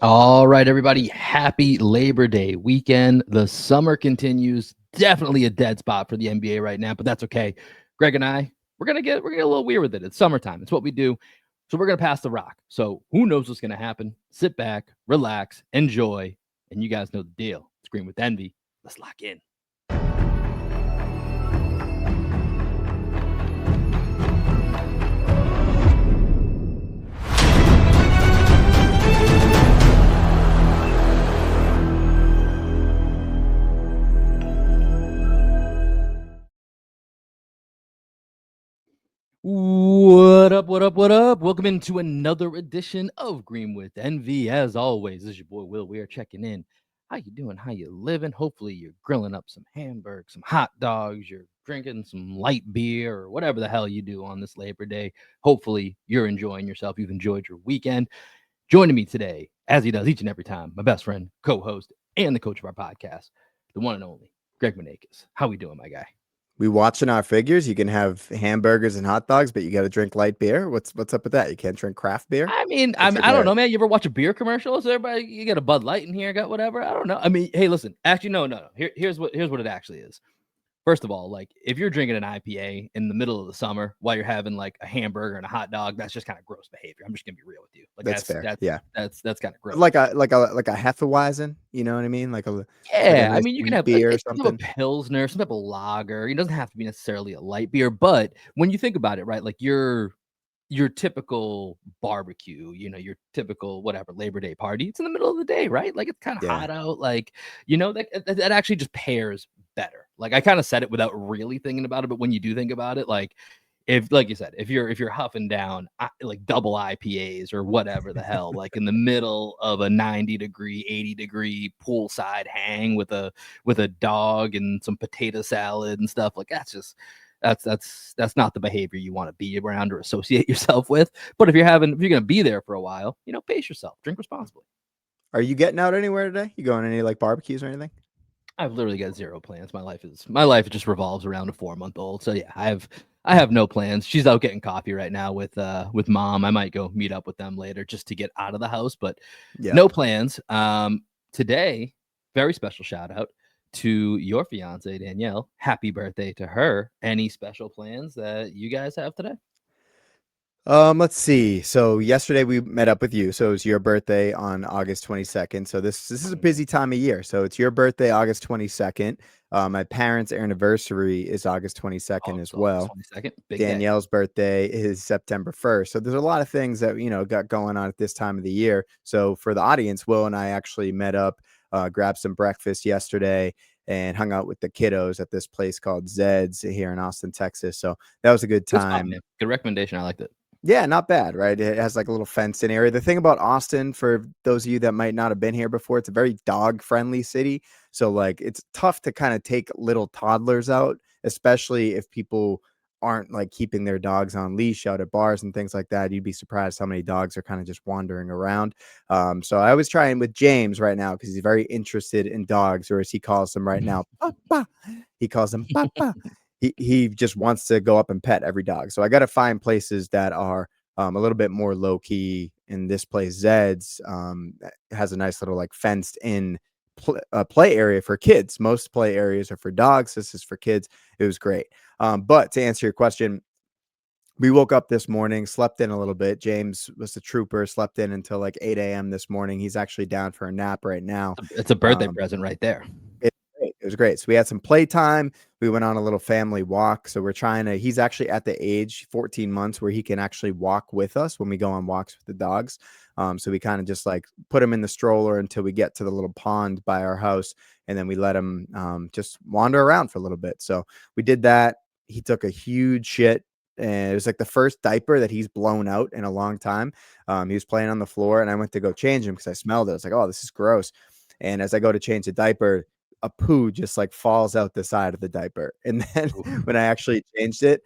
All right, everybody. Happy Labor Day weekend. The summer continues. Definitely a dead spot for the NBA right now, but that's okay. Greg and I, we're gonna get a little weird with it. It's summertime. It's what we do. So we're gonna pass the rock. So who knows what's gonna happen? Sit back, relax, enjoy, and you guys know the deal. Scream with envy. Let's lock in. What up, what up, what up? Welcome into another edition of Green with Envy. As always, this is your boy Will. We are checking in. How you doing? How you living? Hopefully you're grilling up some hamburgers, some hot dogs, you're drinking some light beer or whatever the hell you do on this Labor Day. Hopefully you're enjoying yourself. You've enjoyed your weekend. Joining me today, as he does each and every time, my best friend, co-host, and the coach of our podcast, the one and only Greg Manakis. How we doing, my guy? We watching our figures. You can have hamburgers and hot dogs, but you got to drink light beer. What's up with that? You can't drink craft beer. I don't know, man. You ever watch a beer commercial? Is everybody you got a Bud Light in here? Got whatever? I don't know. I mean, hey, listen. Actually, no. Here's what it actually is. First of all, like if you're drinking an IPA in the middle of the summer while you're having like a hamburger and a hot dog, that's just kind of gross behavior. I'm just gonna be real with you. Like That's fair. Yeah, that's kind of gross. like a Hefeweizen. You know what I mean? Like a I nice mean, you can wheat have like beer or you can have a something. pilsner, some type of lager. It doesn't have to be necessarily a light beer, but when you think about it, right? Like your typical barbecue, your typical whatever Labor Day party. It's in the middle of the day, right? Like it's kind of Yeah, hot out. Like, that actually just pairs better. Like I kind of said it without really thinking about it, but when you do think about it, like if like you said, if you're huffing down like double IPAs or whatever the hell, like in the middle of a 90-degree, 80-degree poolside hang with a dog and some potato salad and stuff, like that's not the behavior you want to be around or associate yourself with. But if you're gonna be there for a while, pace yourself, drink responsibly. Are you getting out anywhere today? You going any like barbecues or anything? I've literally got zero plans. My life just revolves around a 4-month-old. So yeah, I have no plans. She's out getting coffee right now with mom. I might go meet up with them later just to get out of the house, but Yeah. no plans. Today, very special shout out to your fiance Danielle. Happy birthday to her. Any special plans that you guys have today? Let's see. So yesterday we met up with you. So it was your birthday on August 22nd. So this is a busy time of year. So it's your birthday, August 22nd. My parents' anniversary is August 22nd as August well. 22nd, big day. Danielle's birthday is September 1st. So there's a lot of things that, got going on at this time of the year. So for the audience, Will and I actually met up, grabbed some breakfast yesterday and hung out with the kiddos at this place called Zed's here in Austin, Texas. So that was a good Good spot, time. man. Good recommendation. I liked it. Yeah, not bad, right? It has like a little fenced in area. The thing about Austin, for those of you that might not have been here before, it's a very dog friendly city. So like it's tough to kind of take little toddlers out, especially if people aren't like keeping their dogs on leash out at bars and things like that. You'd be surprised how many dogs are kind of just wandering around. So I was trying with James right now because he's very interested in dogs, or as he calls them right now, Papa. He calls them Papa. He just wants to go up and pet every dog. So I got to find places that are a little bit more low key. In this place, Zed's has a nice little like fenced in play area for kids. Most play areas are for dogs. This is for kids. It was great. But to answer your question, we woke up this morning, slept in a little bit. James was a trooper, slept in until like 8 a.m. this morning. He's actually down for a nap right now. It's a birthday present right there. It was great. So we had some playtime. We went on a little family walk. So he's actually at the age 14 months where he can actually walk with us when we go on walks with the dogs. So we kind of just like put him in the stroller until we get to the little pond by our house. And then we let him just wander around for a little bit. So we did that. He took a huge shit. And it was like the first diaper that he's blown out in a long time. He was playing on the floor and I went to go change him because I smelled it. I was like, oh, this is gross. And as I go to change the diaper, a poo just like falls out the side of the diaper. And then when I actually changed it,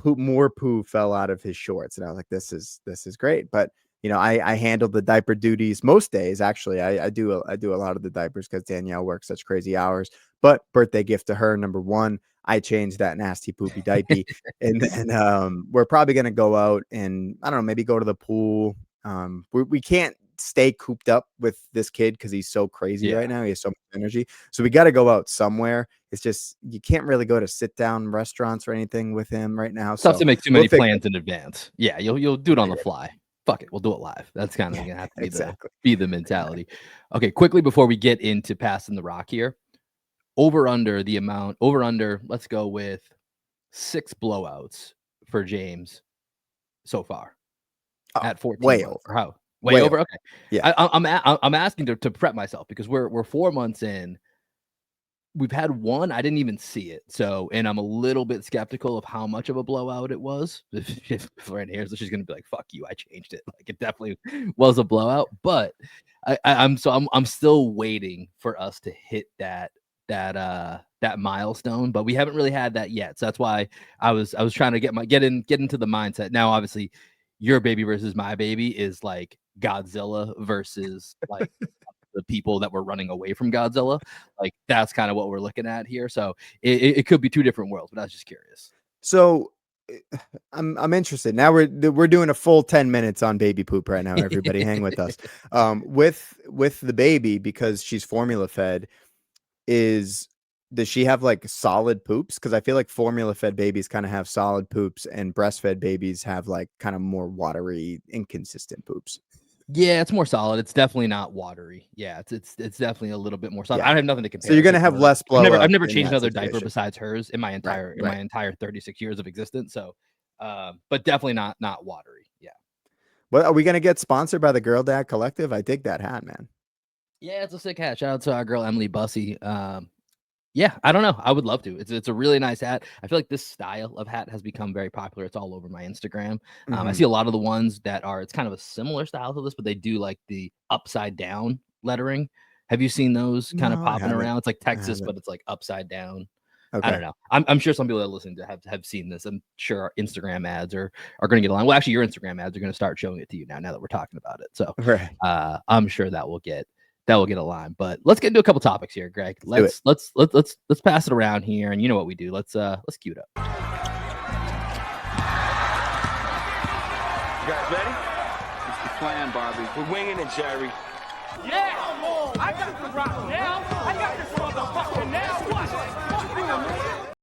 more poo fell out of his shorts. And I was like, this is great. But I handled the diaper duties most days. Actually, I do a lot of the diapers because Danielle works such crazy hours. But birthday gift to her, number one, I changed that nasty poopy diaper. And then we're probably gonna go out and I don't know, maybe go to the pool. We can't stay cooped up with this kid because he's so crazy right Yeah. now. He has so much energy. So we got to go out somewhere. It's just you can't really go to sit down restaurants or anything with him right now. It's tough So to make too we'll many figure plans in advance. Yeah, you'll do it on the it fly. Fuck it, we'll do it live. That's kind of out. gonna have to Exactly. be the mentality. Okay, quickly before we get into passing the rock here, over under. Let's go with 6 blowouts for James so far Oh, at 14 way months. over. Or how? Way Way over. over. Okay, Yeah. I'm asking to prep myself because we're 4 months in. We've had one, I didn't even see it, so and I'm a little bit skeptical of how much of a blowout it was. If Lorraine hears this, she's gonna be like, "Fuck you, I changed it." Like, it definitely was a blowout, but I'm still waiting for us to hit that milestone, but we haven't really had that yet, so that's why I was trying to get into the mindset. Now, obviously, your baby versus my baby is like Godzilla versus, like, the people that were running away from Godzilla. Like, that's kind of what we're looking at here. So it could be 2 different worlds, but I was just curious. So I'm interested. Now we're doing a full 10 minutes on baby poop right now. Everybody hang with us. With the baby, because she's formula fed, is does she have like solid poops? Because I feel like formula fed babies kind of have solid poops and breastfed babies have like kind of more watery, inconsistent poops. Yeah, it's more solid. It's definitely not watery. Yeah, it's definitely a little bit more solid. I Yeah. have nothing to So compare you're it to gonna have for less I've blowouts never in changed that another diaper situation. besides hers in my Right. Right. entire 36 years of existence. So, but definitely not watery. Yeah. Well, are we gonna get sponsored by the Girl Dad Collective? I dig that hat, man. Yeah, it's a sick hat. Shout out to our girl Emily Bussy. Yeah, I don't know. I would love to. It's a really nice hat. I feel like this style of hat has become very popular. It's all over my Instagram. I Mhm. see a lot of the ones that are it's kind of a similar style to this, but they do like the upside down lettering. Have you seen those kind of No, I popping haven't. around? It's like I Texas, haven't. but it's like upside down. I Okay. don't know. I'm sure some people that are listening to have seen this. I'm sure our Instagram ads are going to get along. Well, actually, your Instagram ads are going to start showing it to you now that we're talking about it. So Right. I'm sure that will get a line. But let's get into a couple topics here, Greg. Do it. Let's pass it around here, and you know what we do. Let's cue it up. You guys ready? It's the plan, Bobby. We're winging it, Jerry. Yeah! I got the rock now! I got this motherfucker now! What? What you doing, man?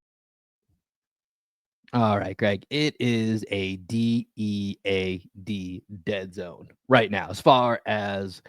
All right, Greg. It is a DEAD dead zone right now, as far as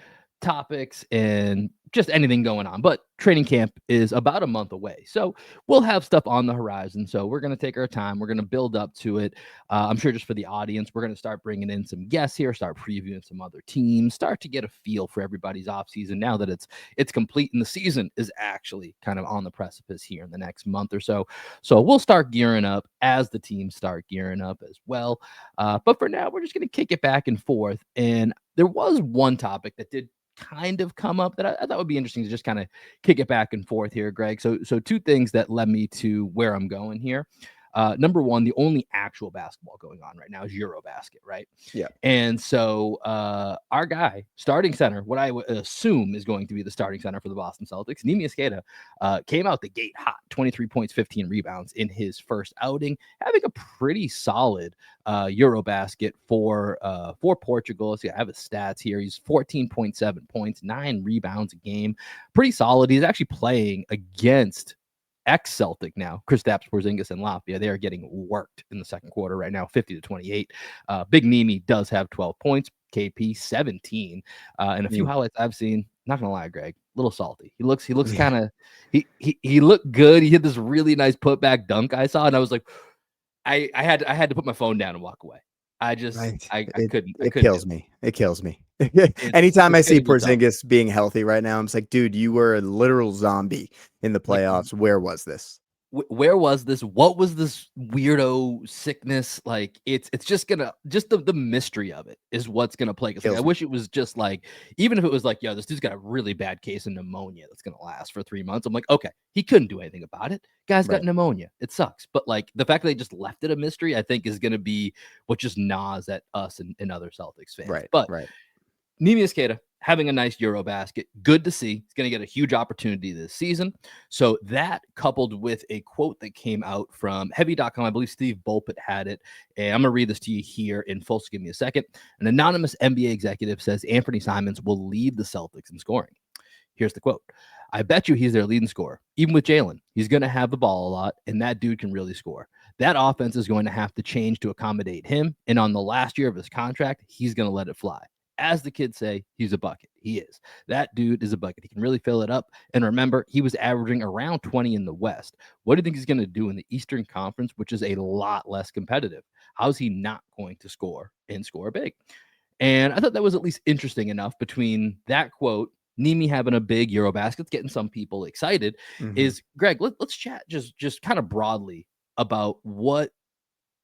topics and just anything going on. But training camp is about a month away. So we'll have stuff on the horizon. So we're going to take our time. We're going to build up to it. I'm sure just for the audience, we're going to start bringing in some guests here, start previewing some other teams, start to get a feel for everybody's offseason now that it's complete and the season is actually kind of on the precipice here in the next month or so. So we'll start gearing up as the teams start gearing up as well. But for now, we're just going to kick it back and forth. And there was one topic that did kind of come up that I thought would be interesting to just kind of kick it back and forth here, Greg. So 2 things that led me to where I'm going here. Number one, the only actual basketball going on right now is Eurobasket, right? Yeah. And so our guy, starting center, what I would assume is going to be the starting center for the Boston Celtics, Neemias Queta, came out the gate hot, 23 points, 15 rebounds in his first outing, having a pretty solid Eurobasket for Portugal. So I have his stats here. He's 14.7 points, 9 rebounds a game. Pretty solid. He's actually playing against ex-Celtic now, Kristaps Porzingis and Latvia. They are getting worked in the second quarter right now, 50-28. Big Nimi does have 12 points, KP 17, and a few highlights I've seen. Not gonna lie, Greg, a little salty. He looks Yeah. kind of he looked good. He hit this really nice putback dunk I saw, and I was like, I had to put my phone down and walk away. I just Right. I It couldn't it do kills it. me. It kills me. It's Anytime I see getting adult. Porzingis being healthy right now, I'm just like, dude, you were a literal zombie in the Like, playoffs. Where was this? where was this? What was this weirdo sickness? Like, it's just gonna the mystery of it is what's gonna plague us. Like, I Kills me. wish it was just like, even if it was like, yo, this dude's got a really bad case of pneumonia that's gonna last for 3 months. I'm like, okay, he couldn't do anything about it. Guy's got Right. pneumonia. It sucks. But like the fact that they just left it a mystery, I think is gonna be what just gnaws at us and other Celtics fans. Right. But Right. Neemias Queta having a nice Eurobasket. Good to see. He's going to get a huge opportunity this season. So that coupled with a quote that came out from heavy.com, I believe Steve Bulpett had it. And I'm going to read this to you here in full. So give me a second. An anonymous NBA executive says Anthony Simons will lead the Celtics in scoring. Here's the quote. I bet you he's their leading scorer. Even with Jalen, he's going to have the ball a lot, and that dude can really score. That offense is going to have to change to accommodate him. And on the last year of his contract, he's going to let it fly. As the kids say, he's a bucket. He is. That dude is a bucket. He can really fill it up. And remember, he was averaging around 20 in the West. What do you think he's going to do in the Eastern Conference, which is a lot less competitive? How's he not going to score and score big? And I thought that was at least interesting enough between that quote, Nimi having a big Eurobasket, getting some people excited, is Greg, let's chat just kind of broadly about what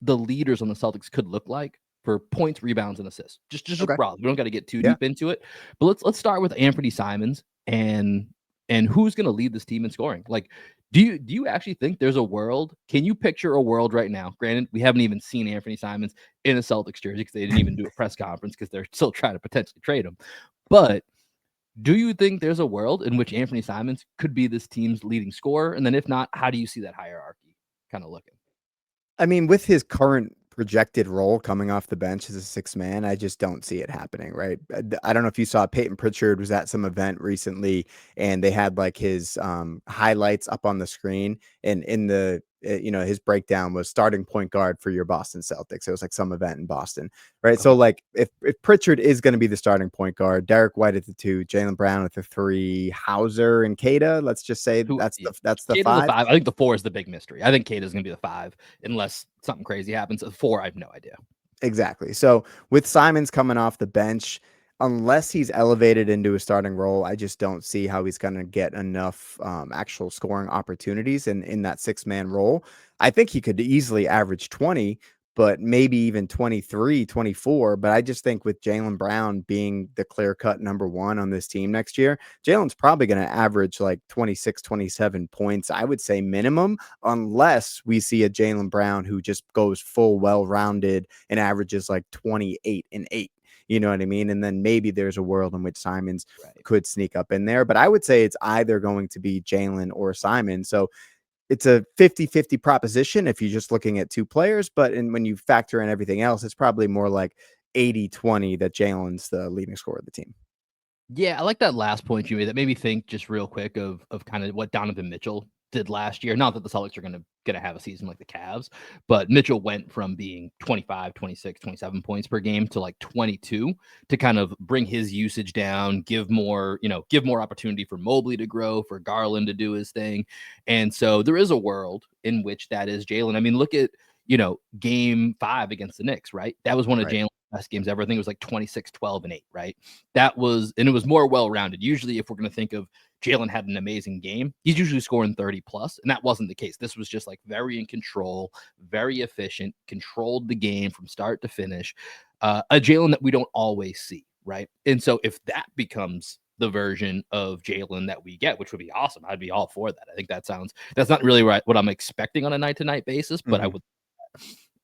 the leaders on the Celtics could look like for points, rebounds, and assists. Just Okay. broadly. We don't got to get too deep into it, but let's start with Anthony Simons and who's going to lead this team in scoring. Like, do you actually think there's a world? Can you picture a world right now? Granted, we haven't even seen Anthony Simons in a Celtics jersey because they didn't even do a press conference because they're still trying to potentially trade him. But do you think there's a world in which Anthony Simons could be this team's leading scorer? And then if not, how do you see that hierarchy kind of looking? I mean, with his current projected role coming off the bench as a sixth man, I just don't see it happening, right? I don't know if you saw Peyton Pritchard was at some event recently and they had like his highlights up on the screen, and in the his breakdown was starting point guard for your Boston Celtics. It was like some event in Boston, right? So like if Pritchard is going to be the starting point guard, Derek White at the 2, Jaylen Brown at the 3, Hauser and Queta, let's just say that's the Queta's 5. the 5. I think the 4 is the big mystery. I think Queta's going to be the 5 unless something crazy happens. The 4, I have no idea. Exactly. So with Simons coming off the bench, unless he's elevated into a starting role, I just don't see how he's going to get enough actual scoring opportunities in that 6-man role. I think he could easily average 20, but maybe even 23, 24. But I just think with Jaylen Brown being the clear-cut number 1 on this team next year, Jalen's probably going to average like 26, 27 points, I would say minimum, unless we see a Jaylen Brown who just goes full well-rounded and averages like 28 and 8. You know what I mean? And then maybe there's a world in which Simons could sneak up in there. But I would say it's either going to be Jalen or Simon. So it's a 50-50 proposition if you're just looking at 2 players. But when you factor in everything else, it's probably more like 80-20 that Jalen's the leading scorer of the team. Yeah, I like that last point you made. That made me think just real quick of kind of what Donovan Mitchell did last year. Not that the Celtics are gonna have a season like the Cavs, but Mitchell went from being 25, 26, 27 points per game to like 22 to kind of bring his usage down, give more opportunity for Mobley to grow, for Garland to do his thing. And so there is a world in which that is Jalen. I mean, look at, game 5 against the Knicks, right? That was one of Jalen's best games ever. I think it was like 26, 12, and 8, right? It was more well-rounded. Usually, if we're going to think of Jalen had an amazing game, he's usually scoring 30 plus, and that wasn't the case. This was just like very in control, very efficient, controlled the game from start to finish. A Jalen that we don't always see, right? And so if that becomes the version of Jalen that we get, which would be awesome, I'd be all for that. I think that's not really what I'm expecting on a night-to-night basis, but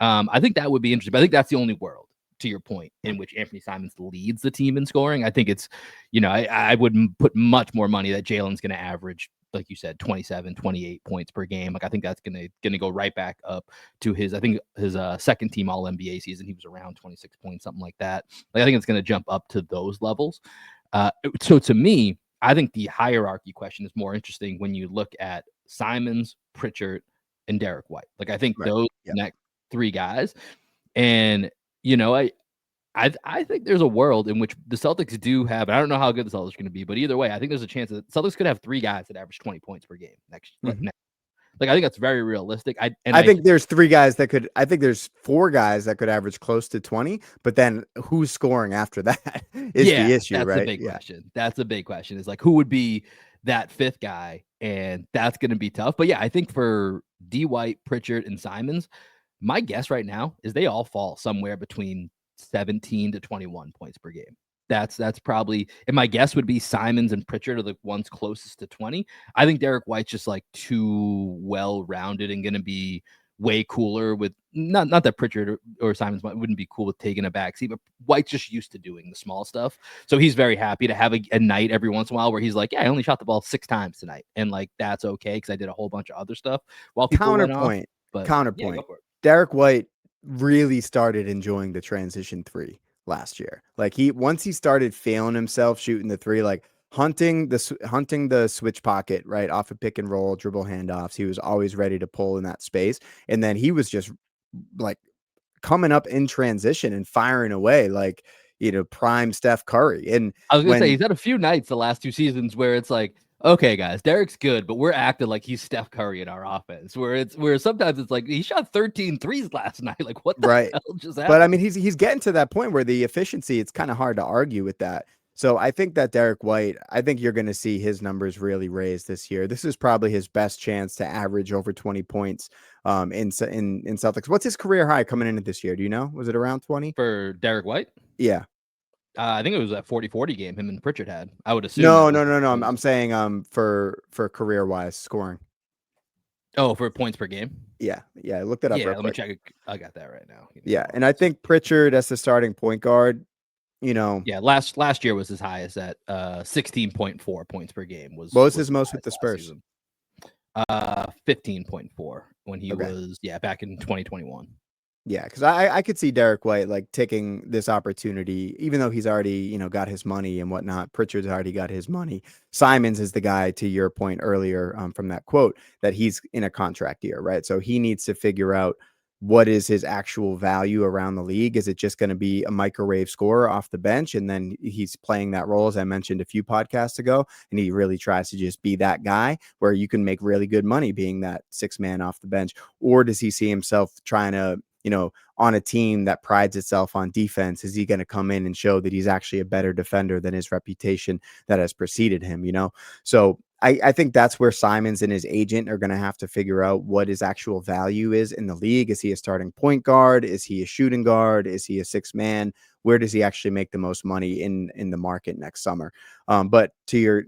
I think that would be interesting. But I think that's the only world, to your point, in which Anthony Simons leads the team in scoring. I think it's, I would put much more money that Jalen's going to average, like you said, 27, 28 points per game. Like, I think that's going to go right back up to his second team All NBA season. He was around 26 points, something like that. Like, I think it's going to jump up to those levels. So to me, I think the hierarchy question is more interesting when you look at Simons, Pritchard, and Derek White. Like, I think those next 3 guys. And, I think there's a world in which the Celtics do have, and I don't know how good the Celtics are going to be, but either way, I think there's a chance that Celtics could have 3 guys that average 20 points per game next. Like, I think that's very realistic. I think there's 3 guys that could, I think there's 4 guys that could average close to 20, but then who's scoring after that is the issue, that's right? The big question. That's the big question, is like, who would be that 5th guy? And that's going to be tough. But yeah, I think for D. White, Pritchard, and Simons, my guess right now is they all fall somewhere between 17 to 21 points per game. That's probably, and my guess would be Simons and Pritchard are the ones closest to 20. I think Derek White's just like too well-rounded and going to be way cooler with not that Pritchard or Simons wouldn't be cool with taking a backseat, but White's just used to doing the small stuff. So he's very happy to have a night every once in a while where he's like, yeah, I only shot the ball 6 times tonight. And like, that's okay because I did a whole bunch of other stuff while people went off. But yeah, go for it. Derek White really started enjoying the transition three last year. Like once he started feeling himself shooting the three, like hunting the switch pocket, right, off a pick and roll, dribble handoffs. He was always ready to pull in that space. And then he was just like coming up in transition and firing away like, prime Steph Curry. And I was gonna say he's had a few nights the last 2 seasons where it's like, okay, guys, Derek's good, but we're acting like he's Steph Curry in our offense. Where sometimes it's like he shot 13 threes last night. Like, what the hell just happened? But I mean, he's getting to that point where the efficiency, it's kind of hard to argue with that. So I think that Derek White, I think you're going to see his numbers really raise this year. This is probably his best chance to average over 20 points in Celtics. What's his career high coming into this year? Do you know? Was it around 20? For Derek White? Yeah. I think it was that 40-40 game him and Pritchard had. I would assume. No. I'm saying for career wise scoring. Oh, for points per game? Yeah. Look that up. Yeah, let me check. I got that right now. Yeah, and I think Pritchard as the starting point guard, Yeah, last year was his highest at 16.4 points per game. What was his most with the Spurs? 15.4 when he was back in 2021. Yeah, because I could see Derek White like taking this opportunity, even though he's already, got his money and whatnot. Pritchard's already got his money. Simons is the guy, to your point earlier from that quote, that he's in a contract year, right? So he needs to figure out what is his actual value around the league. Is it just going to be a microwave scorer off the bench? And then he's playing that role, as I mentioned a few podcasts ago, and he really tries to just be that guy where you can make really good money being that 6 man off the bench? Or does he see himself trying to, on a team that prides itself on defense, is he going to come in and show that he's actually a better defender than his reputation that has preceded him, So I think that's where Simons and his agent are going to have to figure out what his actual value is in the league. Is he a starting point guard? Is he a shooting guard? Is he a 6 man? Where does he actually make the most money in the market next summer? But to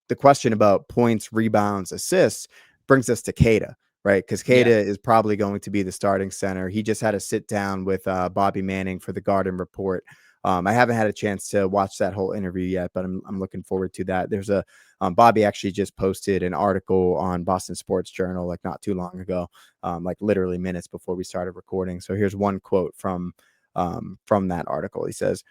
the question about points, rebounds, assists brings us to Queta. Right, because Queta is probably going to be the starting center. He just had a sit down with Bobby Manning for the Garden Report. I haven't had a chance to watch that whole interview yet, but I'm looking forward to that. There's Bobby actually just posted an article on Boston Sports Journal like not too long ago, like literally minutes before we started recording. So here's one quote from that article. He says,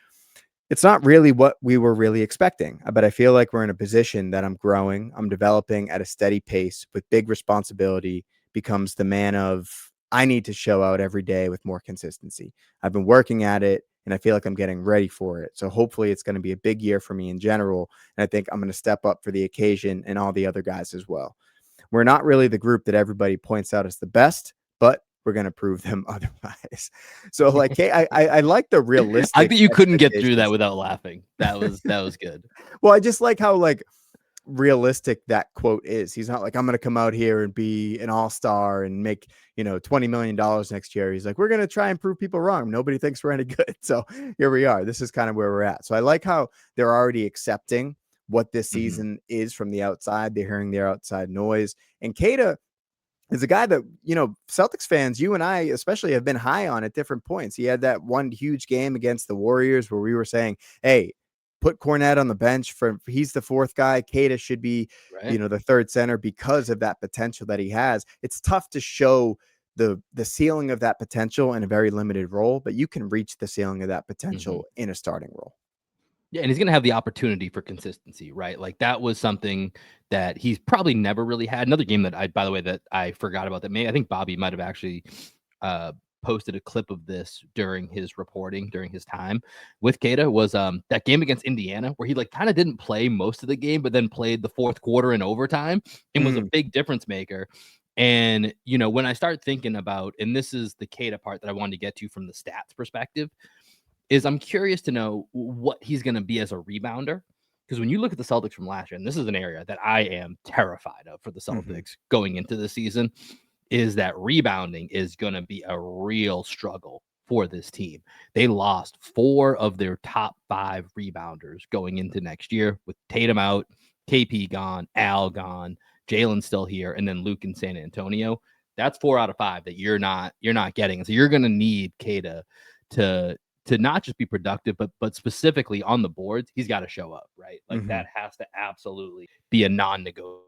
"It's not really what we were really expecting, but I feel like we're in a position that I'm growing. I'm developing at a steady pace with big responsibility. Becomes the man of, I need to show out every day with more consistency. I've been working at it and I feel like I'm getting ready for it. So hopefully it's going to be a big year for me in general. And I think I'm going to step up for the occasion and all the other guys as well. We're not really the group that everybody points out as the best, but we're going to prove them otherwise." So like, hey, I like the realistic. I think you couldn't get through that without laughing. That was good. Well, I just like how like realistic that quote is. He's not like, I'm going to come out here and be an all-star and make, $20 million next year. He's like, we're going to try and prove people wrong. Nobody thinks we're any good. So here we are. This is kind of where we're at. So I like how they're already accepting what this season is from the outside. They're hearing their outside noise. And Queta is a guy that, Celtics fans, you and I especially, have been high on at different points. He had that one huge game against the Warriors where we were saying, hey, put Cornette on the bench he's the 4th guy. Queta should be, the 3rd center because of that potential that he has. It's tough to show the ceiling of that potential in a very limited role, but you can reach the ceiling of that potential in a starting role. Yeah, and he's going to have the opportunity for consistency, right? Like that was something that he's probably never really had. Another game that I forgot about I think Bobby might have actually posted a clip of this during his reporting during his time with Queta was that game against Indiana where he like kind of didn't play most of the game, but then played the 4th quarter in overtime and was a big difference maker. And, when I start thinking about, and this is the Queta part that I wanted to get to from the stats perspective, is I'm curious to know what he's going to be as a rebounder. Because when you look at the Celtics from last year, and this is an area that I am terrified of for the Celtics going into the season, is that rebounding is going to be a real struggle for this team. They lost 4 of their top 5 rebounders going into next year with Tatum out, KP gone, Al gone, Jalen's still here, and then Luke in San Antonio. That's 4 out of 5 that you're not getting. And so you're going to need Queta to not just be productive, but specifically on the boards, he's got to show up, right? Like that has to absolutely be a non-negotiable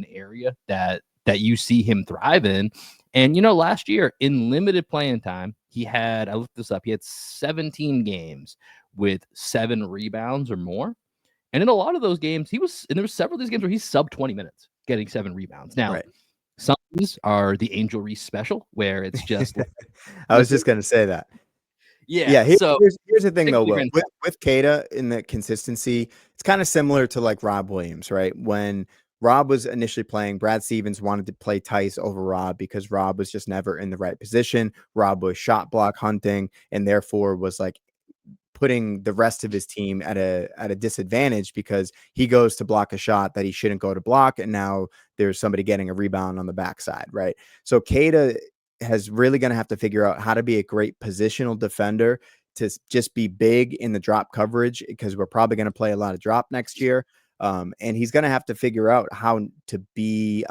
area that you see him thrive in. And last year in limited playing time, I looked this up, he had 17 games with 7 rebounds or more. And in a lot of those games, there were several of these games where he's sub 20 minutes getting 7 rebounds. Now, some of these are the Angel Reese special, where it's just I was just going to say that. Yeah. So here's the thing, though, Will. With Queta in the consistency, it's kind of similar to like Rob Williams, right? When Rob was initially playing, Brad Stevens wanted to play Tice over Rob because Rob was just never in the right position. Rob was shot block hunting and therefore was like putting the rest of his team at a disadvantage because he goes to block a shot that he shouldn't go to block. And now there's somebody getting a rebound on the backside, right? So Queta has really going to have to figure out how to be a great positional defender to just be big in the drop coverage because we're probably going to play a lot of drop next year. And he's going to have to figure out how to be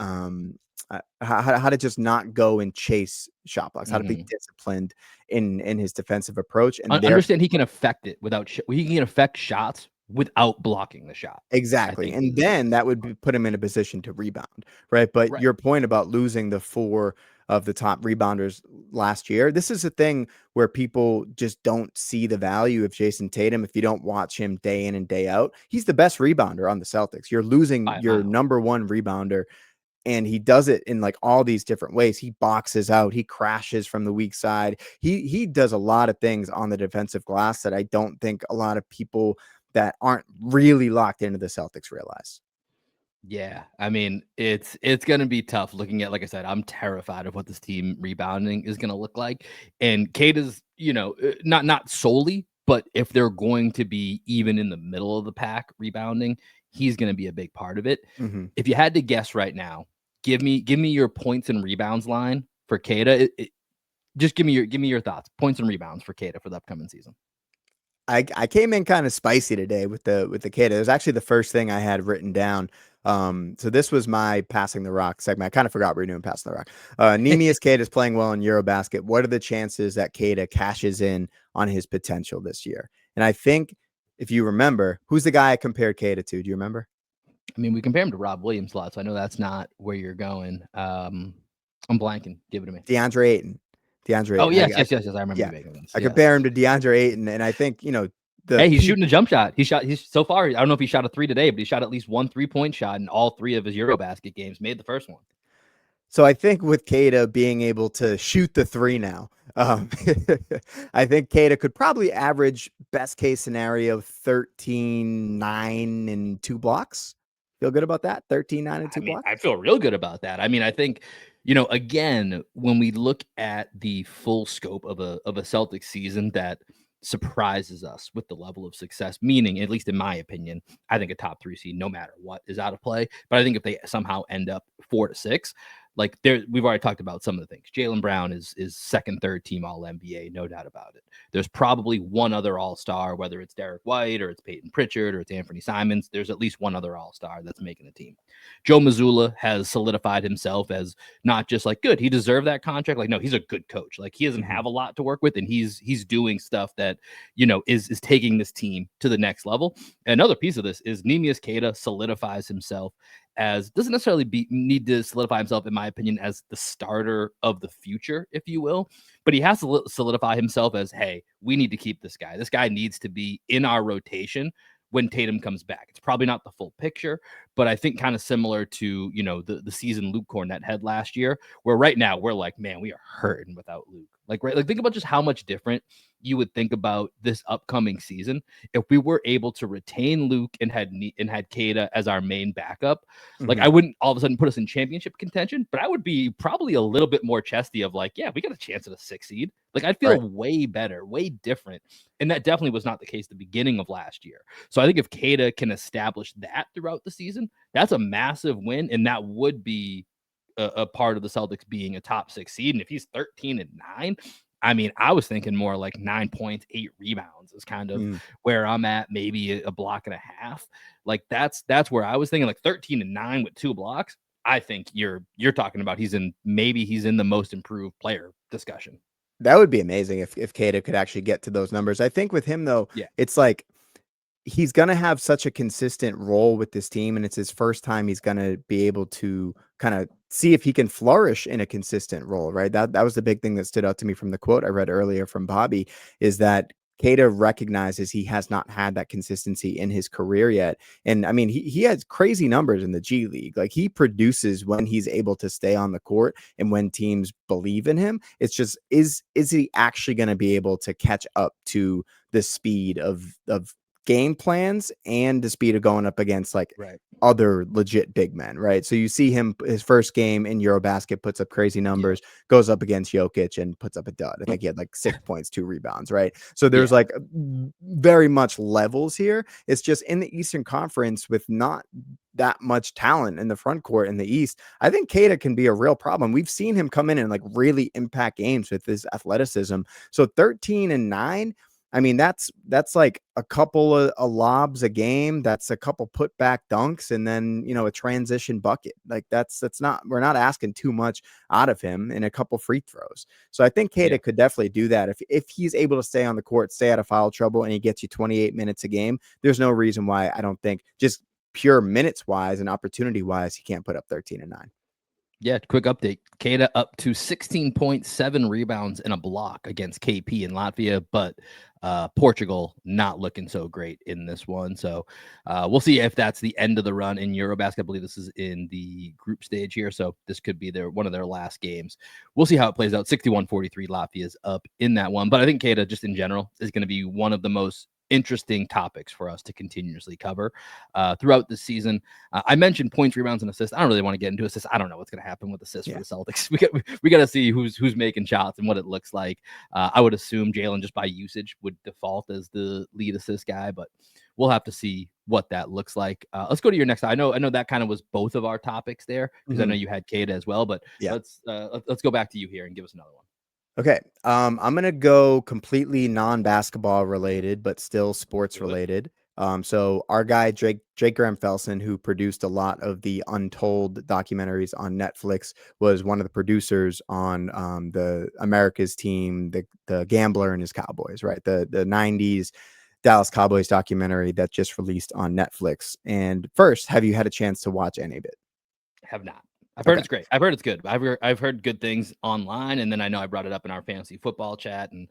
how to just not go and chase shot blocks, how to be disciplined in his defensive approach, and understand he can affect it without he can affect shots without blocking the shot. Exactly. And then that would put him in a position to rebound, right? But your point about losing the 4 of the top rebounders last year, this is a thing where people just don't see the value of Jason Tatum if you don't watch him day in and day out. He's the best rebounder on the Celtics. You're losing your number 1 rebounder. And he does it in like all these different ways. He boxes out, he crashes from the weak side. He does a lot of things on the defensive glass that I don't think a lot of people that aren't really locked into the Celtics realize. Yeah, I mean, it's going to be tough looking at, like I said, I'm terrified of what this team rebounding is going to look like. And Queta's, not solely, but if they're going to be even in the middle of the pack rebounding, he's going to be a big part of it. If you had to guess right now, give me your points and rebounds line for Queta. Just give me your thoughts, points and rebounds for Queta for the upcoming season. I came in kind of spicy today with the Queta. It was actually the first thing I had written down. So this was my passing the rock segment. I kind of forgot we were doing passing the rock. Neemias Queta is playing well in Eurobasket. What are the chances that Queta cashes in on his potential this year? And I think if you remember, who's the guy I compared Queta to? Do you remember? I mean, we compare him to Rob Williams a lot, so I know that's not where you're going. I'm blanking. Give it to me. DeAndre Ayton. Oh, yes. I remember. Yeah. I compare him to DeAndre Ayton, and I think, he's shooting a jump shot. He's so far, I don't know if he shot a 3 today, but he shot at least 1 3-point shot in all 3 of his Eurobasket games, made the first one. So I think with Queta being able to shoot the 3 now, I think Queta could probably average, best case scenario, 13, 9, and 2 blocks. Feel good about that? 13, 9, and 2 blocks? I feel real good about that. I mean, I think, again, when we look at the full scope of a Celtics season that surprises us with the level of success, meaning, at least in my opinion, I think a top 3 seed, no matter what, is out of play. But I think if they somehow end up 4 to 6, like we've already talked about some of the things. Jaylen Brown is second, third team All NBA, no doubt about it. There's probably one other All-Star, whether it's Derek White or it's Peyton Pritchard or it's Afernee Simons. There's at least one other All-Star that's making the team. Joe Mazzulla has solidified himself as not just like good. He deserved that contract. Like, no, he's a good coach. Like, he doesn't have a lot to work with, and he's doing stuff that is taking this team to the next level. Another piece of this is Neemias Queta solidifies himself as doesn't necessarily need to solidify himself, in my opinion, as the starter of the future, if you will, but he has to solidify himself as, hey, we need to keep this guy. This guy needs to be in our rotation when Tatum comes back. It's probably not the full picture, but I think kind of similar to, the season Luke Cornett had last year, where right now we're like, man, we are hurting without Luke. Like, right, like think about just how much different you would think about this upcoming season if we were able to retain Luke and had Queta as our main backup. Like, I wouldn't all of a sudden put us in championship contention, but I would be probably a little bit more chesty of like, yeah, we got a chance at a 6 seed. Like, I'd feel way better, way different. And that definitely was not the case at the beginning of last year. So I think if Queta can establish that throughout the season, that's a massive win. And that would be a part of the Celtics being a top 6 seed. And if he's 13 and 9, I mean, I was thinking more like 9 points, 8 rebounds is kind of where I'm at, maybe a block and a half. Like that's where I was thinking, like 13 and 9 with 2 blocks. I think you're talking about he's in the most improved player discussion. That would be amazing if Queta could actually get to those numbers. I think with him though, Yeah. it's like he's going to have such a consistent role with this team, and it's his first time he's going to be able to kind of see if he can flourish in a consistent role, right? That was the big thing that stood out to me from the quote I read earlier from Bobby, is that Queta recognizes he has not had that consistency in his career yet. And I mean, he has crazy numbers in the G League. Like, he produces when he's able to stay on the court and when teams believe in him. It's just, is he actually going to be able to catch up to the speed of game plans and the speed of going up against like Right. other legit big men, right? So you see him, his first game in Eurobasket, puts up crazy numbers, goes up against Jokic and puts up a dud. I think he had like 6 points, 2 rebounds, right? So there's like very much levels here. It's just in the Eastern Conference with not that much talent in the front court in the East. I think Queta can be a real problem. We've seen him come in and like really impact games with his athleticism. So 13-9, I mean, that's like a couple of lobs a game. That's a couple put back dunks, and then, you know, a transition bucket. Like that's not, we're not asking too much out of him, and a couple free throws. So I think Queta could definitely do that. If he's able to stay on the court, stay out of foul trouble, and he gets you 28 minutes a game, there's no reason why I don't think, just pure minutes wise and opportunity wise, he can't put up 13-9. Yeah, quick update. Queta up to 16.7 rebounds and a block against KP in Latvia, but Portugal not looking so great in this one. So we'll see if that's the end of the run in Eurobasket. I believe this is in the group stage here, so this could be one of their last games. We'll see how it plays out. 61-43, Latvia's up in that one. But I think Queta, just in general, is going to be one of the most interesting topics for us to continuously cover throughout the season. I mentioned points, rebounds, and assists. I don't really want to get into assists. I don't know what's going to happen with assists for the Celtics. We got to see who's making shots and what it looks like. I would assume Jalen, just by usage, would default as the lead assist guy, but we'll have to see what that looks like. Let's go to your next. I know that kind of was both of our topics there, because I know you had Queta as well, but let's go back to you here and give us another one. Okay. I'm going to go completely non-basketball related, but still sports related. So our guy, Jake Graham Felsen, who produced a lot of the Untold documentaries on Netflix, was one of the producers on the America's Team, the Gambler and his Cowboys, right? The 90s Dallas Cowboys documentary that just released on Netflix. And first, have you had a chance to watch any of it? Have not. I've heard it's great. I've heard it's good. I've heard good things online, and then I know I brought it up in our fantasy football chat, and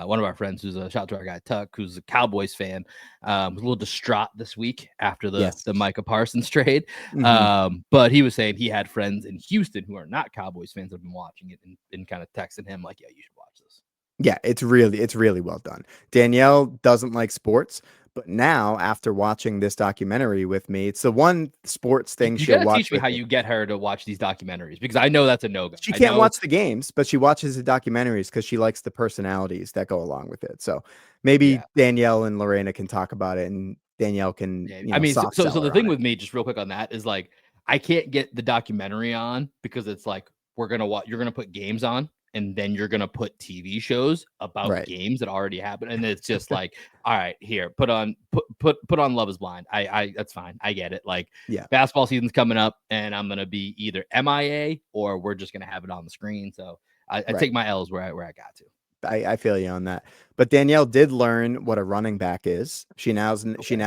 one of our friends, who's a shout out to our guy Tuck, who's a Cowboys fan, was a little distraught this week after the Micah Parsons trade. But he was saying he had friends in Houston who are not Cowboys fans have been watching it and kind of texting him like, "Yeah, you should watch this." Yeah, it's really well done. Danielle doesn't like sports, but now after watching this documentary with me, it's the one sports thing you she'll gotta watch. Teach me how you get her to watch these documentaries, because I know that's a no-go. She can't watch the games, but she watches the documentaries because she likes the personalities that go along with it. So maybe Danielle and Lorena can talk about it, and Danielle can. I mean, so the thing with me, just real quick on that, is like, I can't get the documentary on because it's like, you're gonna put games on, and then you're gonna put TV shows about games that already happened, and it's just like, all right, here, put on Love Is Blind. I that's fine, I get it. Like, basketball season's coming up, and I'm gonna be either MIA or we're just gonna have it on the screen. So I take my L's where I got to. I feel you on that. But Danielle did learn what a running back is. She now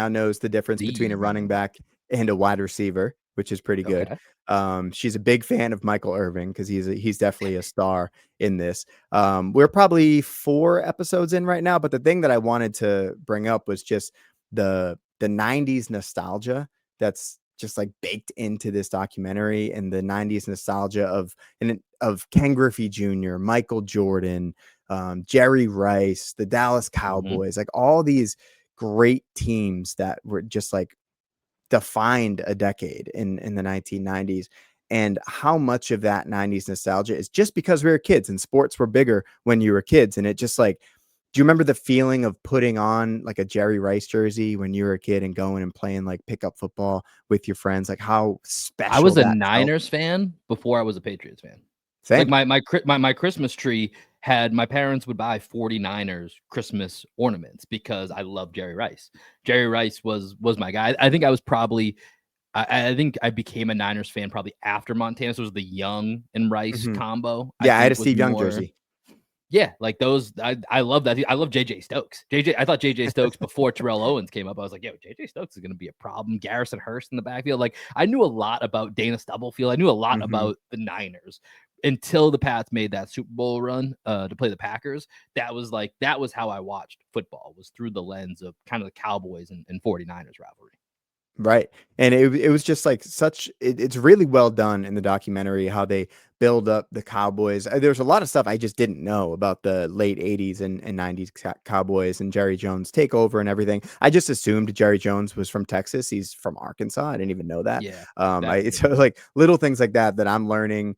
knows the difference between a running back and a wide receiver, which is pretty good. She's a big fan of Michael Irvin because he's definitely a star in this. We're probably 4 episodes in right now, but the thing that I wanted to bring up was just the 90s nostalgia that's just like baked into this documentary, and the 90s nostalgia of Ken Griffey Jr., Michael Jordan, Jerry Rice, the Dallas Cowboys, like all these great teams that were just like defined a decade in the 1990s. And how much of that 90s nostalgia is just because we were kids and sports were bigger when you were kids. And it just like, do you remember the feeling of putting on like a Jerry Rice jersey when you were a kid and going and playing like pickup football with your friends? Like, how special. I was a Niners fan before I was a Patriots fan. Same. Like my Christmas tree my parents would buy 49ers Christmas ornaments because I love Jerry Rice. Jerry Rice was my guy. I think I was probably I think I became a Niners fan probably after Montana. So it was the Young and Rice Mhm. combo. Yeah, I had a Was Steve Young more. jersey. Yeah, like those. I love that. I love JJ Stokes. I thought JJ Stokes before Terrell Owens came up. I was like, yo, JJ Stokes is going to be a problem. Garrison Hurst in the backfield. Like, I knew a lot about Dana Stubblefield. I knew a lot Mhm. about the Niners until the Pats made that Super Bowl run to play the Packers. That was how I watched football, was through the lens of kind of the Cowboys and 49ers rivalry. Right. And it was just like it's really well done in the documentary how they build up the Cowboys. There's a lot of stuff I just didn't know about the late 80s and 90s Cowboys and Jerry Jones takeover and everything. I just assumed Jerry Jones was from Texas. He's from Arkansas. I didn't even know that. Yeah, So like little things like that I'm learning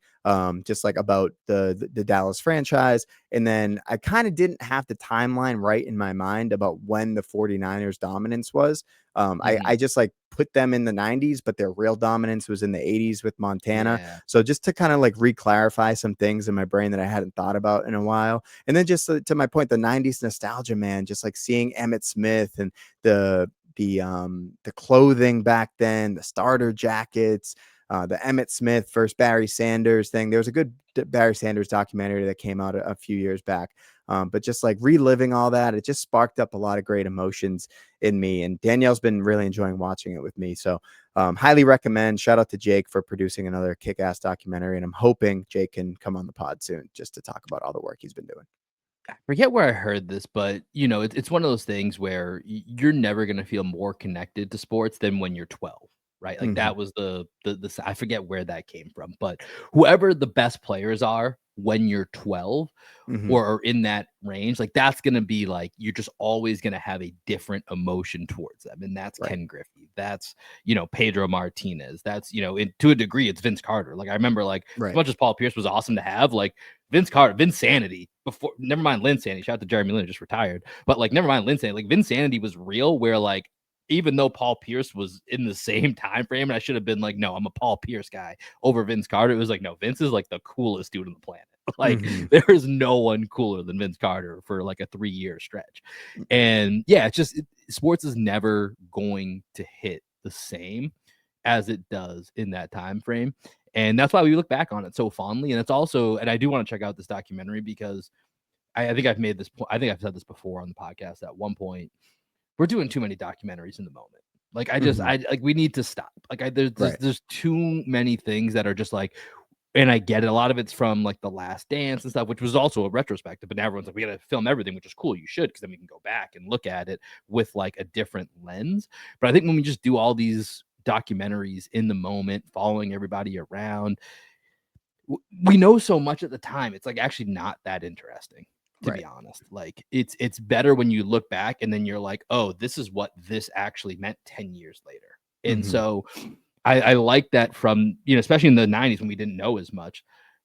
just like about the Dallas franchise. And then I kind of didn't have the timeline right in my mind about when the 49ers dominance was. I just like put them in the 90s, but their real dominance was in the 80s with Montana. Yeah. So just to kind of like reclarify some things in my brain that I hadn't thought about in a while. And then just to my point, the 90s nostalgia, man, just like seeing Emmitt Smith and the clothing back then, the starter jackets, the Emmitt Smith versus Barry Sanders thing. There was a good Barry Sanders documentary that came out a few years back. But just like reliving all that, it just sparked up a lot of great emotions in me. And Danielle's been really enjoying watching it with me. So highly recommend. Shout out to Jake for producing another kick-ass documentary. And I'm hoping Jake can come on the pod soon just to talk about all the work he's been doing. I forget where I heard this, but it's one of those things where you're never going to feel more connected to sports than when you're 12, right? Like Mm-hmm. that was the I forget where that came from, but whoever the best players are when you're 12 Mm-hmm. or are in that range, like that's going to be like, you're just always going to have a different emotion towards them. And that's Right. Ken Griffey. That's, Pedro Martinez. That's, to a degree, it's Vince Carter. Like I remember, like as much as Paul Pierce was awesome to have, like Vince Carter, Vinsanity, before, never mind Linsanity. Shout out to Jeremy Lin, just retired. But like, never mind Linsanity. Like Vinsanity was real, where like, even though Paul Pierce was in the same time frame, and I should have been like, no, I'm a Paul Pierce guy over Vince Carter. It was like, no, Vince is like the coolest dude on the planet. Like, Mm-hmm. there is no one cooler than Vince Carter for like a 3-year stretch. And yeah, it's just sports is never going to hit the same as it does in that time frame. And that's why we look back on it so fondly. And it's also, and I do want to check out this documentary because I think I've made this point. I think I've said this before on the podcast. At one point, we're doing too many documentaries in the moment. Like we need to stop. Like there's too many things that are just like, and I get it. A lot of it's from like The Last Dance and stuff, which was also a retrospective, but now everyone's like, we got to film everything, which is cool. You should, because then we can go back and look at it with like a different lens. But I think when we just do all these documentaries in the moment, following everybody around, we know so much at the time. It's like actually not that interesting, to be honest. Like it's better when you look back and then you're like, oh, this is what this actually meant 10 years later. And so I like that from, especially in the 90s when we didn't know as much,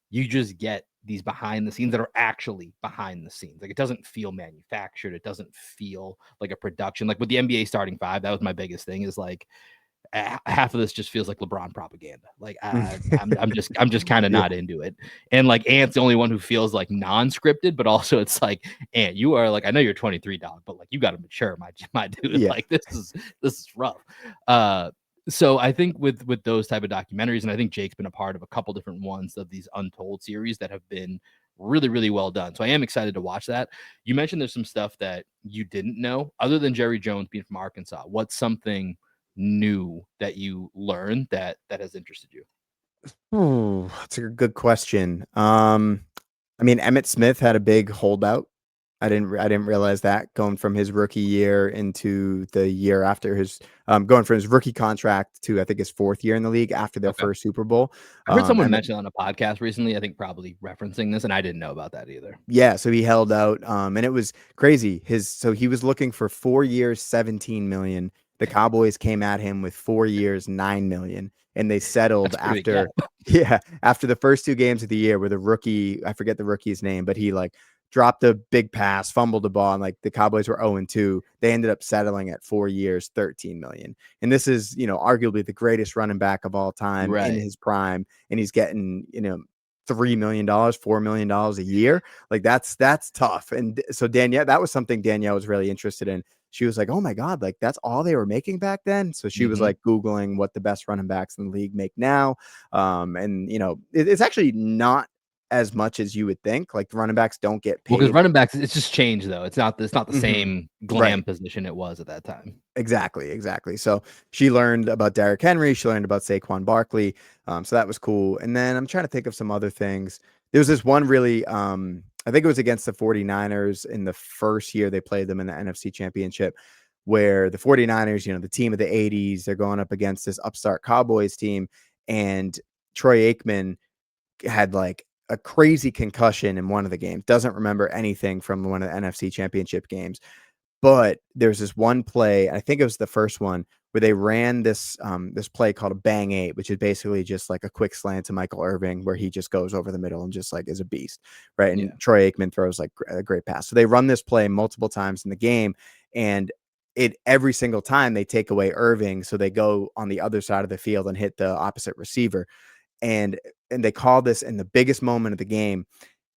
you just get these behind the scenes that are actually behind the scenes. Like it doesn't feel manufactured. It doesn't feel like a production. Like with the NBA starting five, that was my biggest thing, is like half of this just feels like LeBron propaganda. Like I'm just kind of not into it. And like Ant's the only one who feels like non-scripted, but also it's like, Ant, you are like, I know you're 23, dog, but like you got to mature, my dude. Yeah. Like this is rough. So I think with those type of documentaries, and I think Jake's been a part of a couple different ones of these Untold series that have been really, really well done. So I am excited to watch that. You mentioned there's some stuff that you didn't know other than Jerry Jones being from Arkansas. What's something new that you learned that has interested you? Oh, that's a good question. I mean, Emmitt Smith had a big holdout. I didn't realize that, going from his rookie year into the year after his going from his rookie contract to I think his 4th year in the league after their first Super Bowl. I heard someone mention on a podcast recently, I think probably referencing this, and I didn't know about that either. Yeah, so he held out, and it was crazy. So he was looking for 4 years, 17 million. The Cowboys came at him with 4 years, 9 million, and they settled after after the first 2 games of the year where the rookie, I forget the rookie's name, but he like dropped a big pass, fumbled the ball, and like the Cowboys were 0-2. They ended up settling at 4 years, 13 million. And this is, arguably the greatest running back of all time in his prime, and he's getting, $3 million, $4 million a year. Like that's tough. And so Danielle, that was something Danielle was really interested in. she was like, oh my God, like that's all they were making back then. So she was like Googling what the best running backs in the league make now. And it's actually not as much as you would think. Like the running backs don't get Well, because paid. running backs, it's just changed though. It's not the same glam Right. position it was at that time. Exactly. So she learned about Derrick Henry. She learned about Saquon Barkley. So that was cool. And then I'm trying to think of some other things. There was this one really, I think it was against the 49ers in the first year they played them in the NFC Championship, where the 49ers, the team of the 80s, they're going up against this upstart Cowboys team. And Troy Aikman had like a crazy concussion in one of the games, doesn't remember anything from one of the NFC Championship games. But there's this one play, I think it was the first one, where they ran this play called a bang 8, which is basically just like a quick slant to Michael Irving where he just goes over the middle and just like is a beast, right? And Troy Aikman throws like a great pass. So they run this play multiple times in the game, and every single time they take away Irving, so they go on the other side of the field and hit the opposite receiver. And they call this in the biggest moment of the game.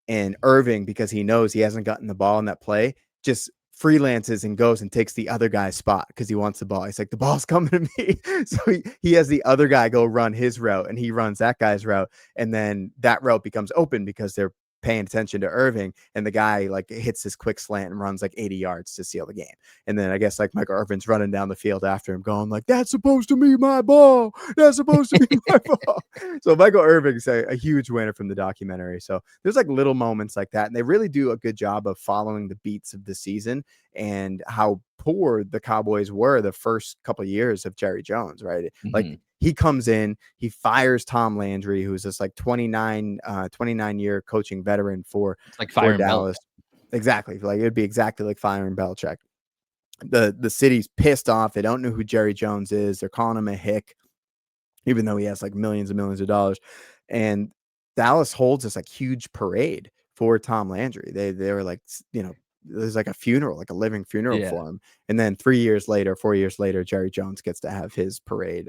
And Irving, because he knows he hasn't gotten the ball in that play, just freelances and goes and takes the other guy's spot because he wants the ball. He's like, the ball's coming to me. So he has the other guy go run his route, and he runs that guy's route. And then that route becomes open because they're paying attention to Irving, and the guy like hits this quick slant and runs like 80 yards to seal the game. And then I guess like Michael Irvin's running down the field after him going like, that's supposed to be my ball. That's supposed to be my ball. So Michael Irvin's a huge winner from the documentary. So there's like little moments like that. And they really do a good job of following the beats of the season and how poor the Cowboys were the first couple of years of Jerry Jones, right? Like he comes in, he fires Tom Landry, who's this like 29-year coaching veteran for Dallas. Exactly. Like it'd be exactly like firing Belichick. The city's pissed off. They don't know who Jerry Jones is. They're calling him a hick, even though he has like millions and millions of dollars. And Dallas holds this like huge parade for Tom Landry. They were like, there's like a funeral, like a living funeral for him. And then 4 years later, Jerry Jones gets to have his parade,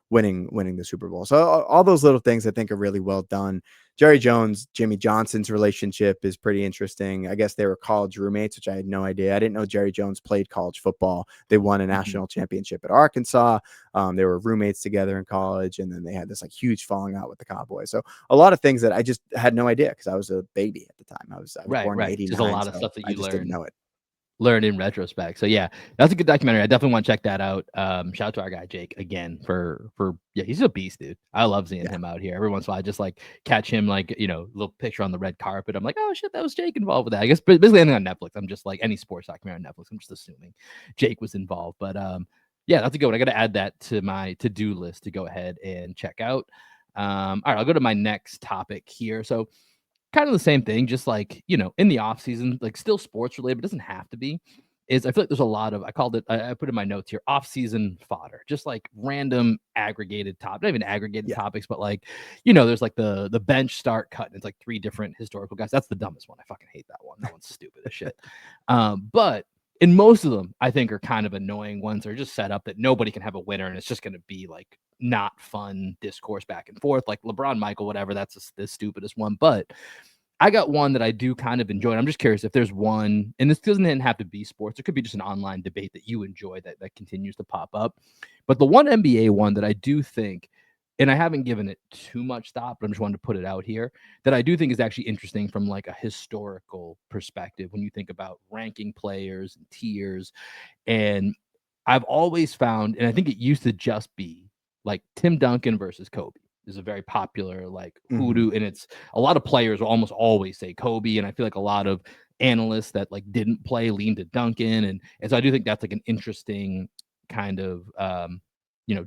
winning the Super Bowl. So all those little things I think are really well done. Jerry Jones, Jimmy Johnson's relationship is pretty interesting. I guess they were college roommates, which I had no idea. I didn't know Jerry Jones played college football. They won a national championship at Arkansas. They were roommates together in college, and then they had this like huge falling out with the Cowboys. So a lot of things that I just had no idea because I was a baby at the time. I was born in 89. There's a lot of stuff that you didn't know it. Learn in retrospect. So yeah, that's a good documentary. I definitely want to check that out. Shout out to our guy Jake again for he's a beast, dude. I love seeing him out here. Every once in a while I just like catch him like, little picture on the red carpet. I'm like, oh shit, that was Jake involved with that. I guess basically anything on Netflix. I'm just like any sports documentary on Netflix. I'm just assuming Jake was involved. But yeah, that's a good one. I gotta add that to my to-do list to go ahead and check out. All right, I'll go to my next topic here. So kind of the same thing, just like, in the off season, like still sports related, but it doesn't have to be, is I feel like there's a lot of, I called it, I put in my notes here, off season fodder, just like random aggregated not even aggregated topics, but like, there's like the bench start cut and it's like 3 different historical guys. That's the dumbest one. I fucking hate that one. That one's stupid as shit. But in most of them, I think are kind of annoying ones. Are just set up that nobody can have a winner, and it's just going to be like not fun discourse back and forth, like LeBron, Michael, whatever. That's the stupidest one. But I got one that I do kind of enjoy. I'm just curious if there's one, and this doesn't have to be sports. It could be just an online debate that you enjoy that continues to pop up. But the one NBA one that I do think, and I haven't given it too much thought, but I'm just wanting to put it out here, that I do think is actually interesting from like a historical perspective when you think about ranking players and tiers. And I've always found, and I think it used to just be like Tim Duncan versus Kobe is a very popular like hoodoo, and it's a lot of players will almost always say Kobe, and I feel like a lot of analysts that like didn't play lean to Duncan, and so I do think that's like an interesting kind of